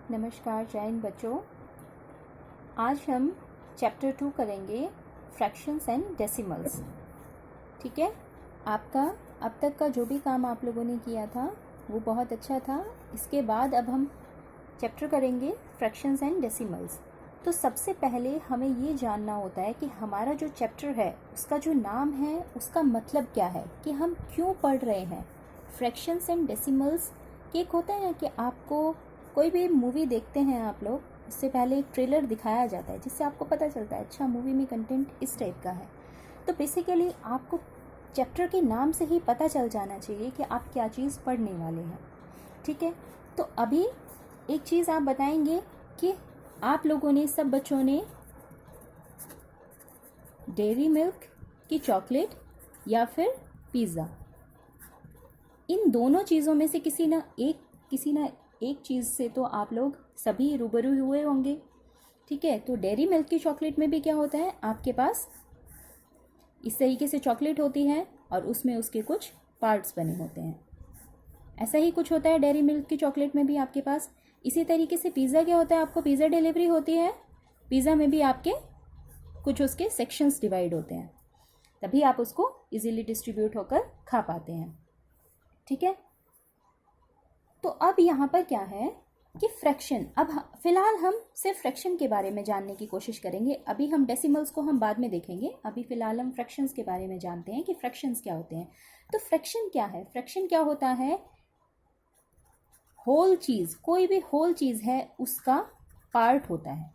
नमस्कार जय हिंद बच्चों। आज हम चैप्टर 2 करेंगे फ्रैक्शंस एंड डेसिमल्स। ठीक है, आपका अब तक का जो भी काम आप लोगों ने किया था वो बहुत अच्छा था। इसके बाद अब हम चैप्टर करेंगे फ्रैक्शंस एंड डेसिमल्स। तो सबसे पहले हमें ये जानना होता है कि हमारा जो चैप्टर है उसका जो नाम है उसका मतलब क्या है, कि हम क्यों पढ़ रहे हैं फ्रैक्शंस एंड डेसिमल्स। एक होता है ना कि आपको कोई भी मूवी देखते हैं आप लोग, उससे पहले एक ट्रेलर दिखाया जाता है जिससे आपको पता चलता है अच्छा मूवी में कंटेंट इस टाइप का है। तो बेसिकली आपको चैप्टर के नाम से ही पता चल जाना चाहिए कि आप क्या चीज़ पढ़ने वाले हैं। ठीक है, तो अभी एक चीज़ आप बताएंगे कि आप लोगों ने, सब बच्चों ने डेयरी मिल्क की चॉकलेट या फिर पिज़्ज़ा, इन दोनों चीज़ों में से किसी ना एक चीज़ से तो आप लोग सभी रूबरू हुए होंगे। ठीक है, तो डेयरी मिल्क की चॉकलेट में भी क्या होता है, आपके पास इस तरीके से चॉकलेट होती है और उसमें उसके कुछ पार्ट्स बने होते हैं। ऐसा ही कुछ होता है डेयरी मिल्क की चॉकलेट में भी आपके पास। इसी तरीके से पिज़्ज़ा क्या होता है, आपको पिज़्ज़ा डिलीवरी होती है, पिज़्ज़ा में भी आपके कुछ उसके सेक्शंस डिवाइड होते हैं, तभी आप उसको इजीली डिस्ट्रीब्यूट होकर खा पाते हैं। ठीक है, तो अब यहाँ पर क्या है कि फ्रैक्शन, अब फिलहाल हम सिर्फ फ्रैक्शन के बारे में जानने की कोशिश करेंगे। अभी हम डेसिमल्स को हम बाद में देखेंगे, अभी फिलहाल हम फ्रैक्शंस के बारे में जानते हैं कि फ्रैक्शंस क्या होते हैं। तो फ्रैक्शन क्या है, फ्रैक्शन क्या होता है, होल चीज़, कोई भी होल चीज़ है उसका पार्ट होता है।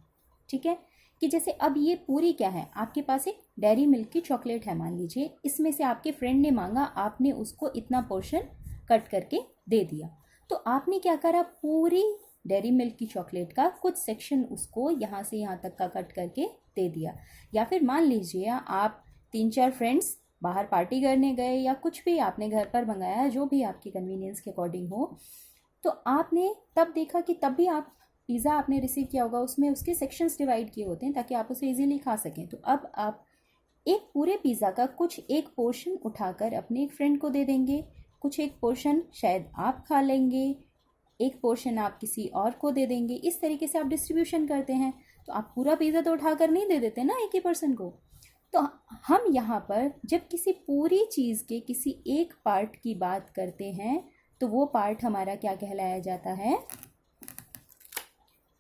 ठीक है, कि जैसे अब ये पूरी क्या है, आपके पास एक डेयरी मिल्क की चॉकलेट है मान लीजिए, इसमें से आपके फ्रेंड ने मांगा, आपने उसको इतना पोर्शन कट करके दे दिया। तो आपने क्या करा, पूरी डेयरी मिल्क की चॉकलेट का कुछ सेक्शन उसको यहाँ से यहाँ तक का कट करके दे दिया। या फिर मान लीजिए आप 3-4 फ्रेंड्स बाहर पार्टी करने गए या कुछ भी आपने घर पर मंगाया, जो भी आपकी कन्वीनियंस के अकॉर्डिंग हो, तो आपने तब देखा कि तब भी आप पिज़्ज़ा आपने रिसीव किया होगा, उसमें उसके सेक्शंस डिवाइड किए होते हैं ताकि आप उसे इजीली खा सकें। तो अब आप एक पूरे पिज़्ज़ा का कुछ एक पोर्शन उठाकर अपने एक फ्रेंड को दे देंगे, कुछ एक पोर्शन शायद आप खा लेंगे, एक पोर्शन आप किसी और को दे देंगे। इस तरीके से आप डिस्ट्रीब्यूशन करते हैं। तो आप पूरा पिज़्ज़ा तो उठाकर नहीं दे देते ना एक ही पर्सन को। तो हम यहाँ पर जब किसी पूरी चीज़ के किसी एक पार्ट की बात करते हैं तो वो पार्ट हमारा क्या कहलाया जाता है,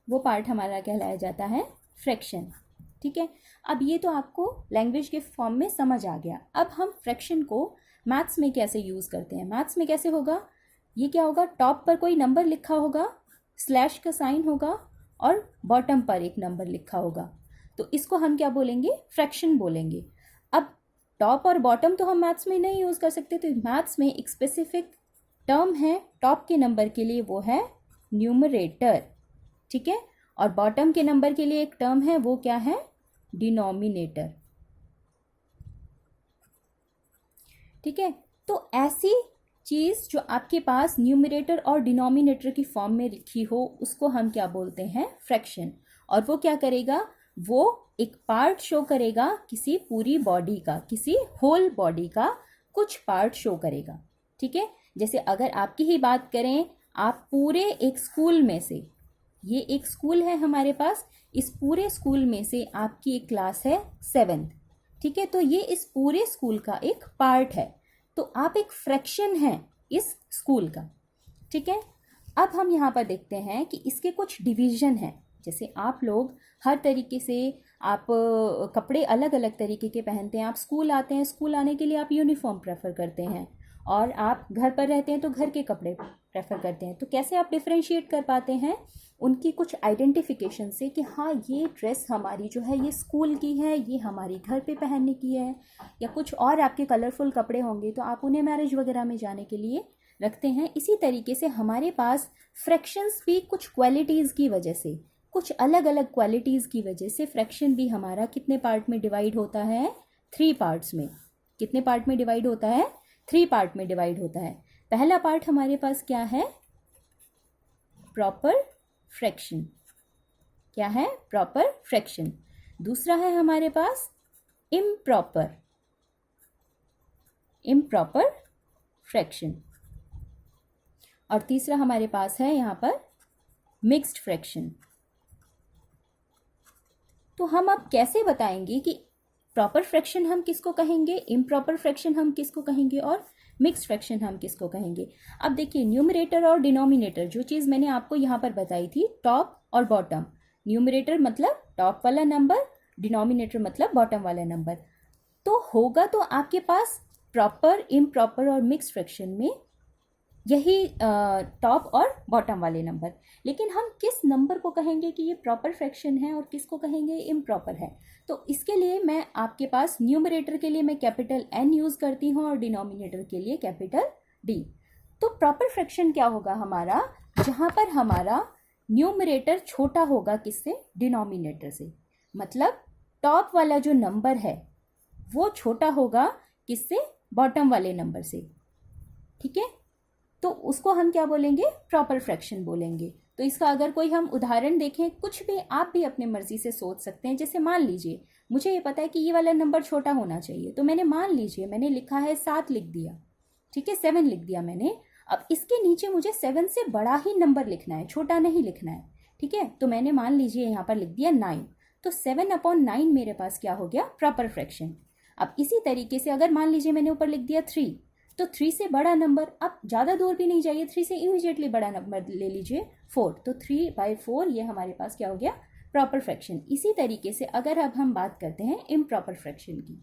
वो पार्ट हमारा कहलाया जाता है फ्रैक्शन। ठीक है, अब ये तो आपको लैंग्वेज के फॉर्म में समझ आ गया। अब हम फ्रैक्शन को मैथ्स में कैसे यूज़ करते हैं, मैथ्स में कैसे होगा, ये क्या होगा, टॉप पर कोई नंबर लिखा होगा, स्लैश का साइन होगा और बॉटम पर एक नंबर लिखा होगा, तो इसको हम क्या बोलेंगे, फ्रैक्शन बोलेंगे। अब टॉप और बॉटम तो हम मैथ्स में नहीं यूज़ कर सकते, तो मैथ्स में एक स्पेसिफिक टर्म है टॉप के नंबर के लिए, वो है न्यूमरेटर। ठीक है, और बॉटम के नंबर के लिए एक टर्म है, वो क्या है, डिनोमिनेटर। ठीक है, तो ऐसी चीज़ जो आपके पास न्यूमरेटर और डिनोमिनेटर की फॉर्म में लिखी हो उसको हम क्या बोलते हैं, फ्रैक्शन। और वो क्या करेगा, वो एक पार्ट शो करेगा किसी पूरी बॉडी का, किसी होल बॉडी का कुछ पार्ट शो करेगा। ठीक है, जैसे अगर आपकी ही बात करें, आप पूरे एक स्कूल में से, ये एक स्कूल है हमारे पास, इस पूरे स्कूल में से आपकी एक क्लास है 7th। ठीक है, तो ये इस पूरे स्कूल का एक पार्ट है, तो आप एक फ्रैक्शन हैं इस स्कूल का। ठीक है, अब हम यहाँ पर देखते हैं कि इसके कुछ डिवीजन हैं। जैसे आप लोग हर तरीके से आप कपड़े अलग अलग तरीके के पहनते हैं, आप स्कूल आते हैं, स्कूल आने के लिए आप यूनिफॉर्म प्रेफर करते हैं, और आप घर पर रहते हैं तो घर के कपड़े प्रेफर करते हैं। तो कैसे आप डिफ्रेंशिएट कर पाते हैं उनकी कुछ आइडेंटिफिकेशन से, कि हाँ ये ड्रेस हमारी जो है ये स्कूल की है, ये हमारी घर पे पहनने की है, या कुछ और आपके कलरफुल कपड़े होंगे तो आप उन्हें मैरिज वगैरह में जाने के लिए रखते हैं। इसी तरीके से हमारे पास फ्रैक्शंस भी कुछ क्वालिटीज़ की वजह से, कुछ अलग अलग क्वालिटीज़ की वजह से फ्रैक्शन भी हमारा कितने पार्ट में डिवाइड होता है, 3 पार्ट्स में। कितने पार्ट में डिवाइड होता है, 3 पार्ट में डिवाइड होता है। पहला पार्ट हमारे पास क्या है, प्रॉपर फ्रैक्शन। क्या है, प्रॉपर फ्रैक्शन। दूसरा है हमारे पास इम्प्रॉपर फ्रैक्शन। और तीसरा हमारे पास है यहाँ पर मिक्स्ड फ्रैक्शन। तो हम अब कैसे बताएंगे कि प्रॉपर फ्रैक्शन हम किसको कहेंगे, इम्प्रॉपर फ्रैक्शन हम किसको कहेंगे और मिक्स्ड फ्रैक्शन हम किसको कहेंगे। अब देखिए, न्यूमरेटर और डिनोमिनेटर, जो चीज़ मैंने आपको यहाँ पर बताई थी, टॉप और बॉटम। न्यूमरेटर मतलब टॉप वाला नंबर, डिनोमिनेटर मतलब बॉटम वाला नंबर। तो होगा तो आपके पास प्रॉपर, इम्प्रॉपर और मिक्स्ड फ्रैक्शन में यही टॉप और बॉटम वाले नंबर। लेकिन हम किस नंबर को कहेंगे कि ये प्रॉपर फ्रैक्शन है और किसको कहेंगे इम्प्रॉपर है। तो इसके लिए मैं आपके पास न्यूमरेटर के लिए मैं कैपिटल N यूज़ करती हूँ और डिनोमिनेटर के लिए कैपिटल D। तो प्रॉपर फ्रैक्शन क्या होगा हमारा, जहाँ पर हमारा न्यूमरेटर छोटा होगा किससे, डिनोमिनेटर से। मतलब टॉप वाला जो नंबर है वो छोटा होगा किससे, बॉटम वाले नंबर से। ठीक है, तो उसको हम क्या बोलेंगे, प्रॉपर फ्रैक्शन बोलेंगे। तो इसका अगर कोई हम उदाहरण देखें, कुछ भी आप भी अपने मर्जी से सोच सकते हैं। जैसे मान लीजिए मुझे ये पता है कि ये वाला नंबर छोटा होना चाहिए, तो मैंने मान लीजिए मैंने लिखा है 7 लिख दिया, ठीक है, 7 लिख दिया मैंने। अब इसके नीचे मुझे 7 से बड़ा ही नंबर लिखना है, छोटा नहीं लिखना है। ठीक है, तो मैंने मान लीजिए यहाँ पर लिख दिया 9, तो 7/9 मेरे पास क्या हो गया, प्रॉपर फ्रैक्शन। अब इसी तरीके से अगर मान लीजिए मैंने ऊपर लिख दिया 3, तो 3 से बड़ा नंबर, अब ज़्यादा दूर भी नहीं जाइए, 3 से इमीडिएटली बड़ा नंबर ले लीजिए 4, तो 3/4 ये हमारे पास क्या हो गया, प्रॉपर फ्रैक्शन। इसी तरीके से अगर अब हम बात करते हैं इम्प्रॉपर फ्रैक्शन की,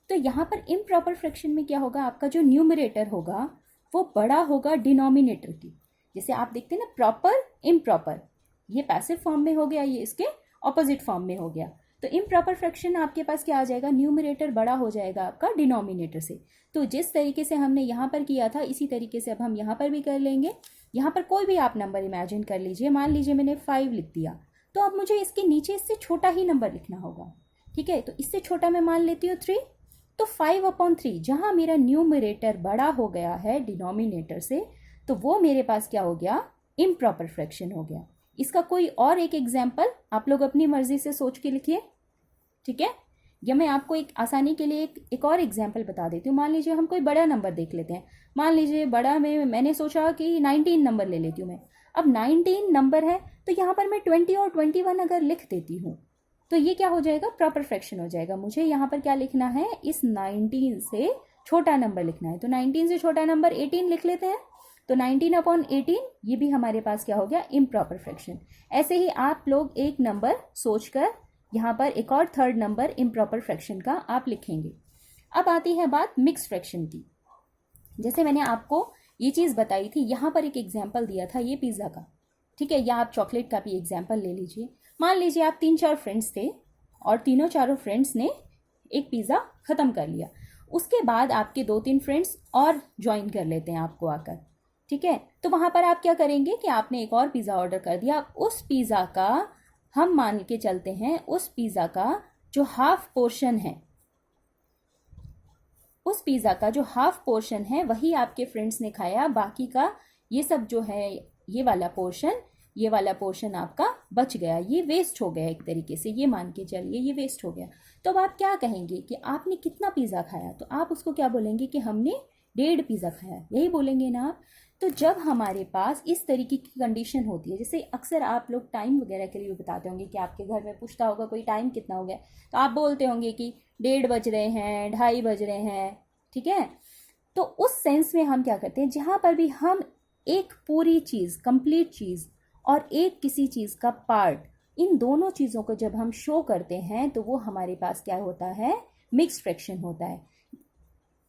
तो यहाँ पर इम्प्रॉपर फ्रैक्शन में क्या होगा, आपका जो न्यूमरेटर होगा वो बड़ा होगा डिनोमिनेटर की। जैसे आप देखते हैं ना, प्रॉपर इम्प्रॉपर, ये पैसिव फॉर्म में हो गया, ये इसके ऑपोजिट फॉर्म में हो गया। तो इम्प्रॉपर फ्रैक्शन आपके पास क्या आ जाएगा, न्यूमरेटर बड़ा हो जाएगा आपका डिनोमिनेटर से। तो जिस तरीके से हमने यहाँ पर किया था, इसी तरीके से अब हम यहाँ पर भी कर लेंगे। यहाँ पर कोई भी आप नंबर इमेजिन कर लीजिए, मान लीजिए मैंने 5 लिख दिया, तो अब मुझे इसके नीचे इससे छोटा ही नंबर लिखना होगा। ठीक है, तो इससे छोटा मैं मान लेती हूँ 3, तो 5/3 जहाँ मेरा न्यूमरेटर बड़ा हो गया है डिनोमिनेटर से, तो वो मेरे पास क्या हो गया, इम्प्रॉपर फ्रैक्शन हो गया। इसका कोई और एक एग्जाम्पल आप लोग अपनी मर्जी से सोच के लिखिए। ठीक है, या मैं आपको एक आसानी के लिए एक और एग्जाम्पल बता देती हूँ। मान लीजिए हम कोई बड़ा नंबर देख लेते हैं। मान लीजिए बड़ा में मैंने सोचा कि 19 नंबर ले लेती हूँ मैं। अब 19 नंबर है, तो यहाँ पर मैं 20 और 21 अगर लिख देती हूँ, तो ये क्या हो जाएगा, प्रॉपर फ्रैक्शन हो जाएगा। मुझे यहाँ पर क्या लिखना है, इस 19 से छोटा नंबर लिखना है, तो 19 से छोटा नंबर 18 लिख लेते हैं। तो 19/18 ये भी हमारे पास क्या हो गया, इम्प्रॉपर फ्रैक्शन। ऐसे ही आप लोग एक नंबर सोचकर यहाँ पर एक और थर्ड नंबर इम्प्रॉपर फ्रैक्शन का आप लिखेंगे। अब आती है बात मिक्स फ्रैक्शन की। जैसे मैंने आपको ये चीज़ बताई थी, यहाँ पर एक एग्जाम्पल दिया था ये पिज़्ज़ा का। ठीक है, या आप चॉकलेट का भी एग्जाम्पल ले लीजिए। मान लीजिए आप 3-4 फ्रेंड्स थे और तीनों चारों फ्रेंड्स ने एक पिज़्ज़ा ख़त्म कर लिया। उसके बाद आपके 2-3 फ्रेंड्स और ज्वाइन कर लेते हैं आपको आकर। ठीक है, तो वहाँ पर आप क्या करेंगे कि आपने एक और पिज़्ज़ा ऑर्डर कर दिया। उस पिज़्ज़ा का हम मान के चलते हैं, उस पिज़्ज़ा का जो हाफ पोर्शन है, उस पिज़्ज़ा का जो हाफ पोर्शन है वही आपके फ्रेंड्स ने खाया, बाकी का ये सब जो है, ये वाला पोर्शन आपका बच गया, ये वेस्ट हो गया एक तरीके से, ये मान के चलिए ये वेस्ट हो गया। तो अब आप क्या कहेंगे कि आपने कितना पिज़्ज़ा खाया, तो आप उसको क्या बोलेंगे कि हमने 1.5 पिज़्ज़ा खाया, यही बोलेंगे ना आप। तो जब हमारे पास इस तरीके की कंडीशन होती है, जैसे अक्सर आप लोग टाइम वगैरह के लिए बताते होंगे कि आपके घर में पूछता होगा कोई टाइम कितना हो गया, तो आप बोलते होंगे कि 1:30 बज रहे हैं, 2:30 बज रहे हैं। ठीक है, तो उस सेंस में हम क्या करते हैं, जहाँ पर भी हम एक पूरी चीज़, कंप्लीट चीज़ और एक किसी चीज़ का पार्ट, इन दोनों चीज़ों को जब हम शो करते हैं तो वो हमारे पास क्या होता है, मिक्स्ड फ्रैक्शन होता है।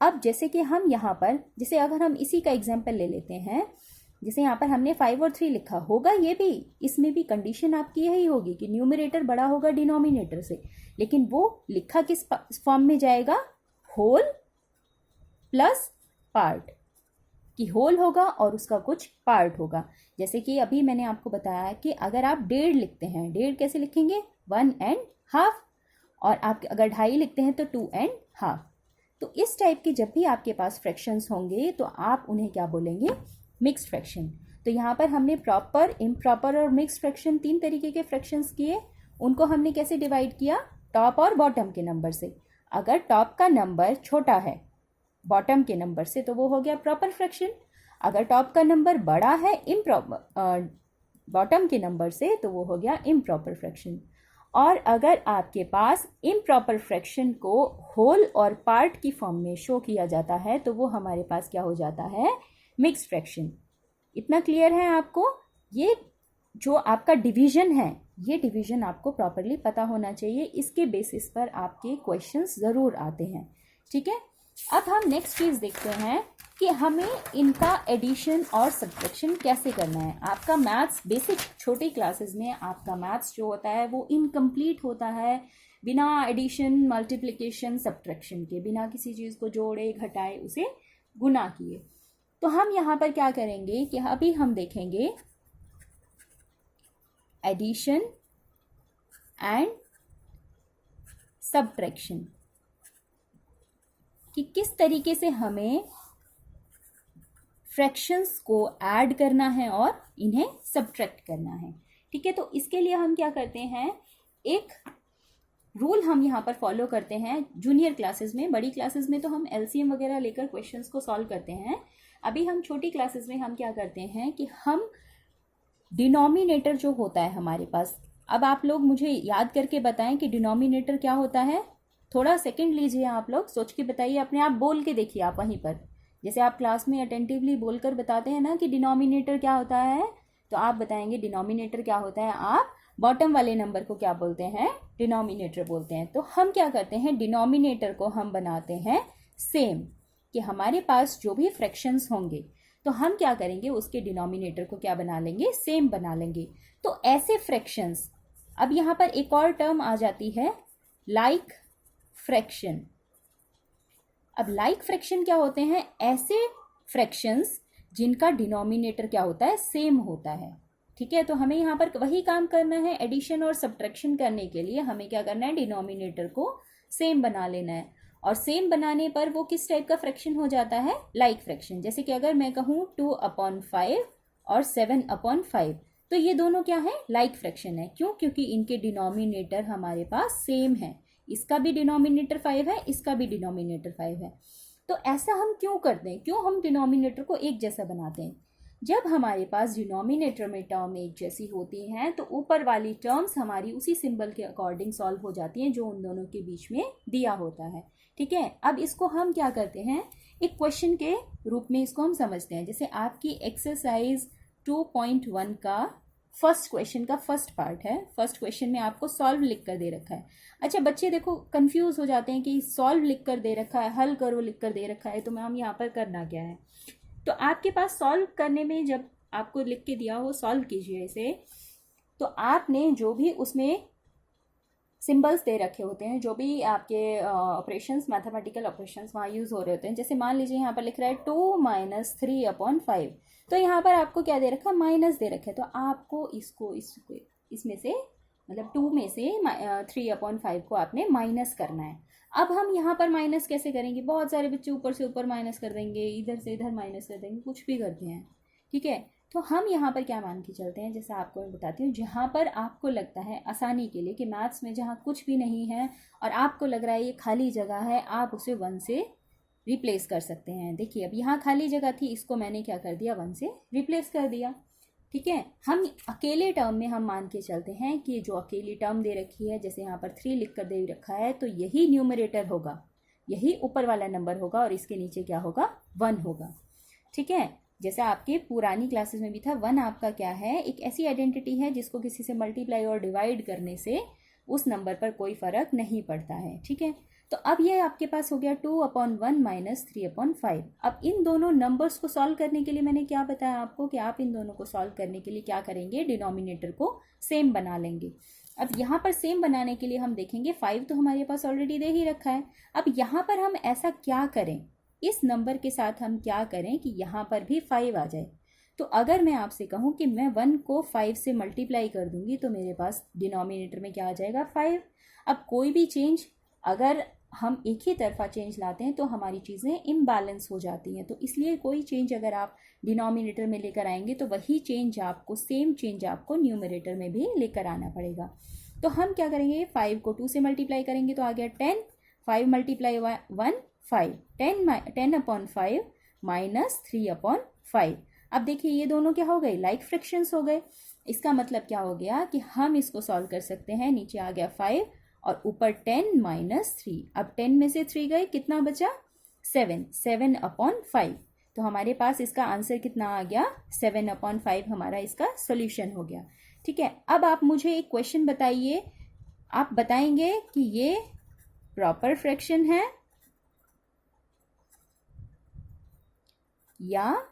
अब जैसे कि हम यहाँ पर, जैसे अगर हम इसी का एग्जाम्पल ले लेते हैं, जैसे यहाँ पर हमने 5 और 3 लिखा होगा, ये भी, इसमें भी कंडीशन आपकी यही होगी कि न्यूमरेटर बड़ा होगा डिनोमिनेटर से, लेकिन वो लिखा किस फॉर्म में जाएगा, होल प्लस पार्ट, कि होल होगा और उसका कुछ पार्ट होगा। जैसे कि अभी मैंने आपको बताया कि अगर आप 1.5 लिखते हैं, 1.5 कैसे लिखेंगे, 1.5, और आप अगर 2.5 लिखते हैं तो 2.5। तो इस टाइप के जब भी आपके पास फ्रैक्शंस होंगे तो आप उन्हें क्या बोलेंगे, मिक्स्ड फ्रैक्शन। तो यहाँ पर हमने प्रॉपर, इम्प्रॉपर और मिक्स्ड फ्रैक्शन 3 तरीके के फ्रैक्शंस किए। उनको हमने कैसे डिवाइड किया, टॉप और बॉटम के नंबर से। अगर टॉप का नंबर छोटा है बॉटम के नंबर से तो वो हो गया प्रॉपर फ्रैक्शन। अगर टॉप का नंबर बड़ा है बॉटम के नंबर से, तो वो हो गया इम्प्रॉपर फ्रैक्शन। और अगर आपके पास इम्प्रॉपर फ्रैक्शन को होल और पार्ट की फॉर्म में शो किया जाता है तो वो हमारे पास क्या हो जाता है, मिक्स्ड फ्रैक्शन। इतना क्लियर है आपको? ये जो आपका डिवीजन है, ये डिवीजन आपको प्रॉपरली पता होना चाहिए, इसके बेसिस पर आपके क्वेश्चंस ज़रूर आते हैं। ठीक है, अब हम नेक्स्ट चीज़ देखते हैं कि हमें इनका एडिशन और सब्ट्रैक्शन कैसे करना है। आपका मैथ्स बेसिक छोटी क्लासेस में आपका मैथ्स जो होता है वो इनकम्प्लीट होता है बिना एडिशन, मल्टीप्लिकेशन, सब्ट्रैक्शन के, बिना किसी चीज़ को जोड़े, घटाए, उसे गुना किए। तो हम यहाँ पर क्या करेंगे कि अभी हम देखेंगे एडिशन एंड सब्ट्रैक्शन, कि किस तरीके से हमें फ्रैक्शंस को ऐड करना है और इन्हें सब्ट्रैक्ट करना है। ठीक है, तो इसके लिए हम क्या करते हैं, एक रूल हम यहाँ पर फॉलो करते हैं जूनियर क्लासेस में। बड़ी क्लासेस में तो हम एलसीएम वगैरह लेकर क्वेश्चंस को सॉल्व करते हैं। अभी हम छोटी क्लासेस में हम क्या करते हैं कि हम डिनोमिनेटर जो होता है हमारे पास, अब आप लोग मुझे याद करके बताएं कि डिनोमिनेटर क्या होता है। थोड़ा सेकंड लीजिए, आप लोग सोच के बताइए, अपने आप बोल के देखिए आप वहीं पर, जैसे आप क्लास में अटेंटिवली बोलकर बताते हैं ना कि डिनोमिनेटर क्या होता है, तो आप बताएंगे डिनोमिनेटर क्या होता है। आप बॉटम वाले नंबर को क्या बोलते हैं, डिनोमिनेटर बोलते हैं। तो हम क्या करते हैं, डिनोमिनेटर को हम बनाते हैं सेम, कि हमारे पास जो भी फ्रैक्शंस होंगे तो हम क्या करेंगे, उसके डिनोमिनेटर को क्या बना लेंगे, सेम बना लेंगे। तो ऐसे फ्रैक्शंस, अब यहाँ पर एक और टर्म आ जाती है लाइक फ्रैक्शन। अब लाइक फ्रैक्शन क्या होते हैं, ऐसे फ्रैक्शंस जिनका डिनोमिनेटर क्या होता है, सेम होता है। ठीक है, तो हमें यहाँ पर वही काम करना है, एडिशन और सब्ट्रैक्शन करने के लिए हमें क्या करना है, डिनोमिनेटर को सेम बना लेना है। और सेम बनाने पर वो किस टाइप का फ्रैक्शन हो जाता है, लाइक फ्रैक्शन। जैसे कि अगर मैं कहूँ 2/5 और 7/5, तो ये दोनों क्या है, लाइक फ्रैक्शन है। क्यों? क्योंकि इनके डिनोमिनेटर हमारे पास सेम है। इसका भी डिनोमिनेटर 5 है, इसका भी डिनोमिनेटर 5 है। तो ऐसा हम क्यों करते हैं, क्यों हम डिनोमिनेटर को एक जैसा बनाते हैं? जब हमारे पास डिनोमिनेटर में टर्म एक जैसी होती हैं तो ऊपर वाली टर्म्स हमारी उसी सिंबल के अकॉर्डिंग सॉल्व हो जाती हैं जो उन दोनों के बीच में दिया होता है। ठीक है, अब इसको हम क्या करते हैं, एक क्वेश्चन के रूप में इसको हम समझते हैं। जैसे आपकी एक्सरसाइज 2.1 का फर्स्ट क्वेश्चन का फर्स्ट पार्ट है। फर्स्ट क्वेश्चन में आपको सॉल्व लिख कर दे रखा है। अच्छा बच्चे देखो कंफ्यूज हो जाते हैं कि सॉल्व लिख कर दे रखा है, हल करो लिख कर दे रखा है, तो मैम यहाँ पर करना क्या है। तो आपके पास सॉल्व करने में जब आपको लिख के दिया हो सॉल्व कीजिए इसे, तो आपने जो भी उसमें सिंबल्स दे रखे होते हैं, जो भी आपके ऑपरेशंस, मैथमेटिकल ऑपरेशंस वहाँ यूज़ हो रहे होते हैं, जैसे मान लीजिए यहाँ पर लिख रहा है 2 - 3/5, तो यहाँ पर आपको क्या दे रखा है, माइनस दे रखा है। तो आपको इसको इसमें से मतलब 2 में से 3/5 को आपने माइनस करना है। अब हम यहाँ पर माइनस कैसे करेंगे, बहुत सारे बच्चे ऊपर से ऊपर माइनस कर देंगे, इधर से इधर माइनस कर देंगे, कुछ भी करते हैं। ठीक है, तो हम यहाँ पर क्या मान के चलते हैं, जैसे आपको मैं बताती हूँ, जहाँ पर आपको लगता है आसानी के लिए कि मैथ्स में जहाँ कुछ भी नहीं है और आपको लग रहा है ये खाली जगह है, आप उसे 1 से रिप्लेस कर सकते हैं। देखिए अब यहाँ खाली जगह थी, इसको मैंने क्या कर दिया, 1 से रिप्लेस कर दिया। ठीक है, हम अकेले टर्म में हम मान के चलते हैं कि जो अकेली टर्म दे रखी है, जैसे यहाँ पर 3 लिख कर दे रखा है, तो यही न्यूमरेटर होगा, यही ऊपर वाला नंबर होगा और इसके नीचे क्या होगा, 1 होगा। ठीक है, जैसे आपके पुरानी क्लासेस में भी था, 1 आपका क्या है, एक ऐसी आइडेंटिटी है जिसको किसी से मल्टीप्लाई और डिवाइड करने से उस नंबर पर कोई फर्क नहीं पड़ता है। ठीक है, तो अब ये आपके पास हो गया 2/1 - 3/5। अब इन दोनों नंबर्स को सॉल्व करने के लिए मैंने क्या बताया आपको कि आप इन दोनों को सॉल्व करने के लिए क्या करेंगे, डिनोमिनेटर को सेम बना लेंगे। अब यहाँ पर सेम बनाने के लिए हम देखेंगे 5 तो हमारे पास ऑलरेडी दे ही रखा है। अब यहाँ पर हम ऐसा क्या करें, इस नंबर के साथ हम क्या करें कि यहाँ पर भी 5 आ जाए। तो अगर मैं आपसे कहूँ कि मैं 1 को 5 से मल्टीप्लाई कर दूंगी तो मेरे पास डिनोमिनेटर में क्या आ जाएगा, 5। अब कोई भी चेंज अगर हम एक ही तरफा चेंज लाते हैं तो हमारी चीज़ें इम्बैलेंस हो जाती हैं। तो इसलिए कोई चेंज अगर आप डिनोमिनेटर में लेकर आएंगे तो वही चेंज आपको, सेम चेंज आपको न्यूमरेटर में भी लेकर आना पड़ेगा। तो हम क्या करेंगे, 5 को 2 से मल्टीप्लाई करेंगे तो आ गया 10, 5 × 1 5, 10/5 - 3/5। अब देखिए ये दोनों क्या हो गए, लाइक फ्रैक्शंस हो गए। इसका मतलब क्या हो गया कि हम इसको सॉल्व कर सकते हैं। नीचे आ गया 5 और ऊपर 10 माइनस 3। अब 10 में से 3 गए, कितना बचा? 7। 7/5। तो हमारे पास इसका आंसर कितना आ गया? 7/5 हमारा इसका सोल्यूशन हो गया। ठीक है, अब आप मुझे एक क्वेश्चन बताइए, आप बताएंगे कि ये प्रॉपर फ्रैक्शन है या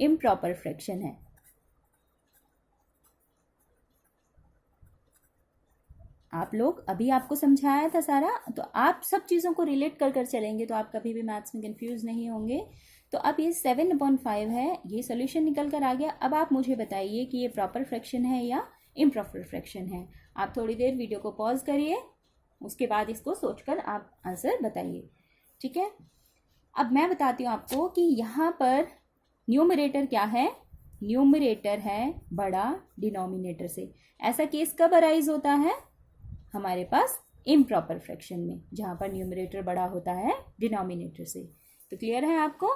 इम्प्रॉपर फ्रैक्शन है। आप लोग, अभी आपको समझाया था सारा, तो आप सब चीज़ों को रिलेट कर कर चलेंगे तो आप कभी भी मैथ्स में कंफ्यूज नहीं होंगे। तो अब ये 7/5 है, ये सोल्यूशन निकल कर आ गया। अब आप मुझे बताइए कि ये प्रॉपर फ्रैक्शन है या इम्प्रॉपर फ्रैक्शन है। आप थोड़ी देर वीडियो को पॉज करिए, उसके बाद इसको सोचकर आप आंसर बताइए। ठीक है, अब मैं बताती हूँ आपको कि यहाँ पर न्यूमरेटर क्या है। न्यूमरेटर है बड़ा डिनोमिनेटर से। ऐसा केस कब अराइज होता है? हमारे पास इम्प्रॉपर फ्रैक्शन में, जहाँ पर न्यूमरेटर बड़ा होता है डिनोमिनेटर से। तो क्लियर है आपको?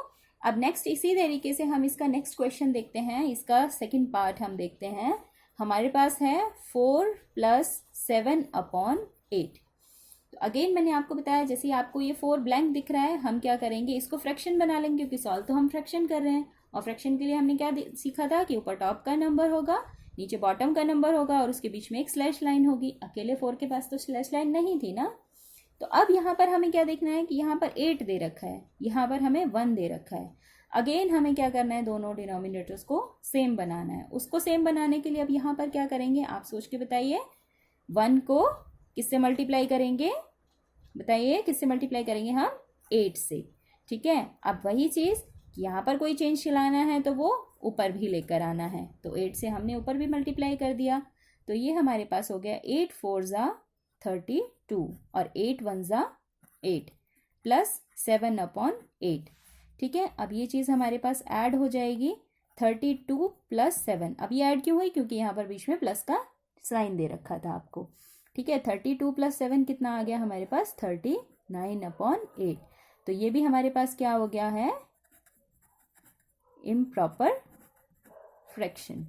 अब नेक्स्ट इसी तरीके से हम इसका नेक्स्ट क्वेश्चन देखते हैं। इसका सेकंड पार्ट हम देखते हैं। हमारे पास है 4 + 7/8। तो अगेन मैंने आपको बताया, जैसे आपको ये 4 ब्लैंक दिख रहा है, हम क्या करेंगे, इसको फ्रैक्शन बना लेंगे, क्योंकि सॉल्व तो हम फ्रैक्शन कर रहे हैं। और फ्रैक्शन के लिए हमने क्या सीखा था कि ऊपर टॉप का नंबर होगा, नीचे बॉटम का नंबर होगा और उसके बीच में एक स्लैश लाइन होगी। अकेले 4 के पास तो स्लैश लाइन नहीं थी ना। तो अब यहाँ पर हमें क्या देखना है कि यहाँ पर 8 दे रखा है, यहाँ पर हमें 1 दे रखा है। अगेन हमें क्या करना है, दोनों डिनोमिनेटर्स को सेम बनाना है। उसको सेम बनाने के लिए अब यहाँ पर क्या करेंगे, आप सोच के बताइए। 1 को किससे मल्टीप्लाई करेंगे? बताइए, किससे मल्टीप्लाई करेंगे हम? 8 से। ठीक है, अब वही चीज़, यहाँ पर कोई चेंज लाना है तो वो ऊपर भी लेकर आना है। तो 8 से हमने ऊपर भी मल्टीप्लाई कर दिया। तो ये हमारे पास हो गया 8 × 4 = 32 और 8 × 1 = 8 + 7/8। ठीक है, अब ये चीज़ हमारे पास ऐड हो जाएगी 32 + 7। अब ये ऐड क्यों हुई? क्योंकि यहाँ पर बीच में प्लस का साइन दे रखा था आपको। ठीक है, 32 + 7 कितना आ गया हमारे पास? 39/8। तो ये भी हमारे पास क्या हो गया है? Improper fraction.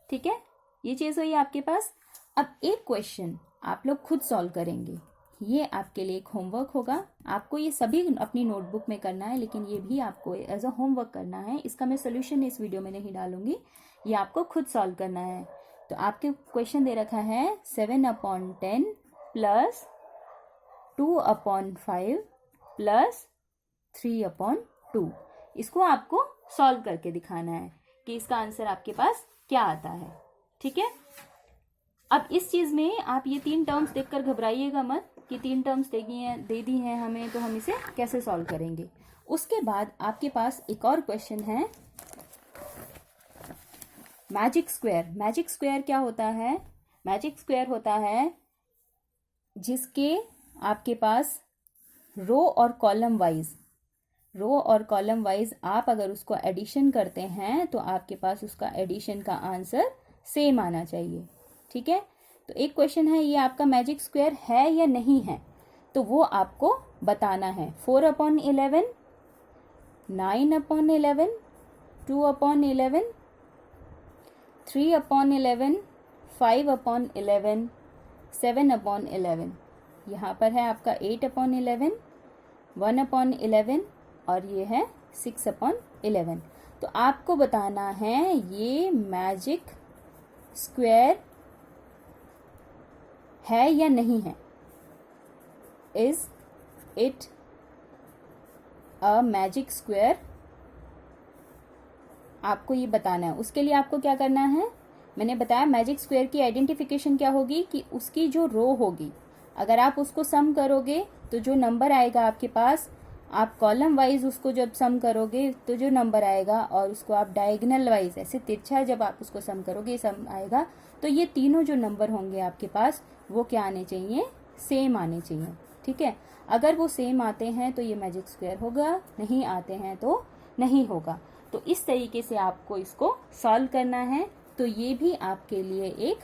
ठीक है, ये चीज़ हुई आपके पास। अब एक क्वेश्चन आप लोग खुद सॉल्व करेंगे, ये आपके लिए एक होमवर्क होगा। आपको ये सभी अपनी नोटबुक में करना है, लेकिन ये भी आपको एज अ होमवर्क करना है। इसका मैं सोल्यूशन इस वीडियो में नहीं डालूंगी, ये आपको खुद सॉल्व करना है। तो आपके क्वेश्चन दे रखा है 7/10 + 2/5 + 3/2। इसको आपको सॉल्व करके दिखाना है कि इसका आंसर आपके पास क्या आता है। ठीक है, अब इस चीज़ में आप ये 3 टर्म्स देखकर घबराइएगा मत कि 3 टर्म्स दे दी हैं हमें, तो हम इसे कैसे सॉल्व करेंगे। उसके बाद आपके पास एक और क्वेश्चन है, मैजिक स्क्वायर। मैजिक स्क्वायर क्या होता है? मैजिक स्क्वायर होता है जिसके आपके पास रो और कॉलम वाइज आप अगर उसको एडिशन करते हैं तो आपके पास उसका एडिशन का आंसर सेम आना चाहिए। ठीक है, तो एक क्वेश्चन है, ये आपका मैजिक स्क्वायर है या नहीं है, तो वो आपको बताना है। 4/11, 9/11, 2/11, 3/11, 5/11, 7/11। यहाँ पर है आपका 8/11, 1/11 और ये है 6/11। तो आपको बताना है ये मैजिक स्क्वायर है या नहीं है। Is it a magic square? आपको ये बताना है। उसके लिए आपको क्या करना है, मैंने बताया मैजिक स्क्वायर की आइडेंटिफिकेशन क्या होगी कि उसकी जो रो होगी, अगर आप उसको सम करोगे तो जो नंबर आएगा आपके पास, आप कॉलम वाइज उसको जब सम करोगे तो जो नंबर आएगा, और उसको आप डायगोनल वाइज ऐसे तिरछा जब आप उसको सम करोगे सम आएगा, तो ये तीनों जो नंबर होंगे आपके पास वो क्या आने चाहिए? सेम आने चाहिए। ठीक है, अगर वो सेम आते हैं तो ये मैजिक स्क्वायर होगा, नहीं आते हैं तो नहीं होगा। तो इस तरीके से आपको इसको सॉल्व करना है। तो ये भी आपके लिए एक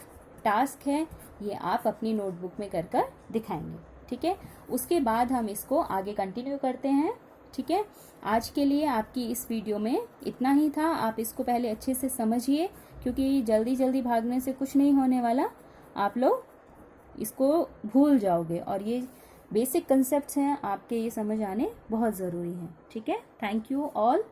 टास्क है, ये आप अपनी नोटबुक में कर कर दिखाएंगे। ठीक है, उसके बाद हम इसको आगे कंटिन्यू करते हैं। ठीक है, आज के लिए आपकी इस वीडियो में इतना ही था। आप इसको पहले अच्छे से समझिए, क्योंकि जल्दी जल्दी भागने से कुछ नहीं होने वाला, आप लोग इसको भूल जाओगे। और ये बेसिक कंसेप्ट्स हैं, आपके ये समझ आने बहुत ज़रूरी हैं। ठीक है, थैंक यू ऑल।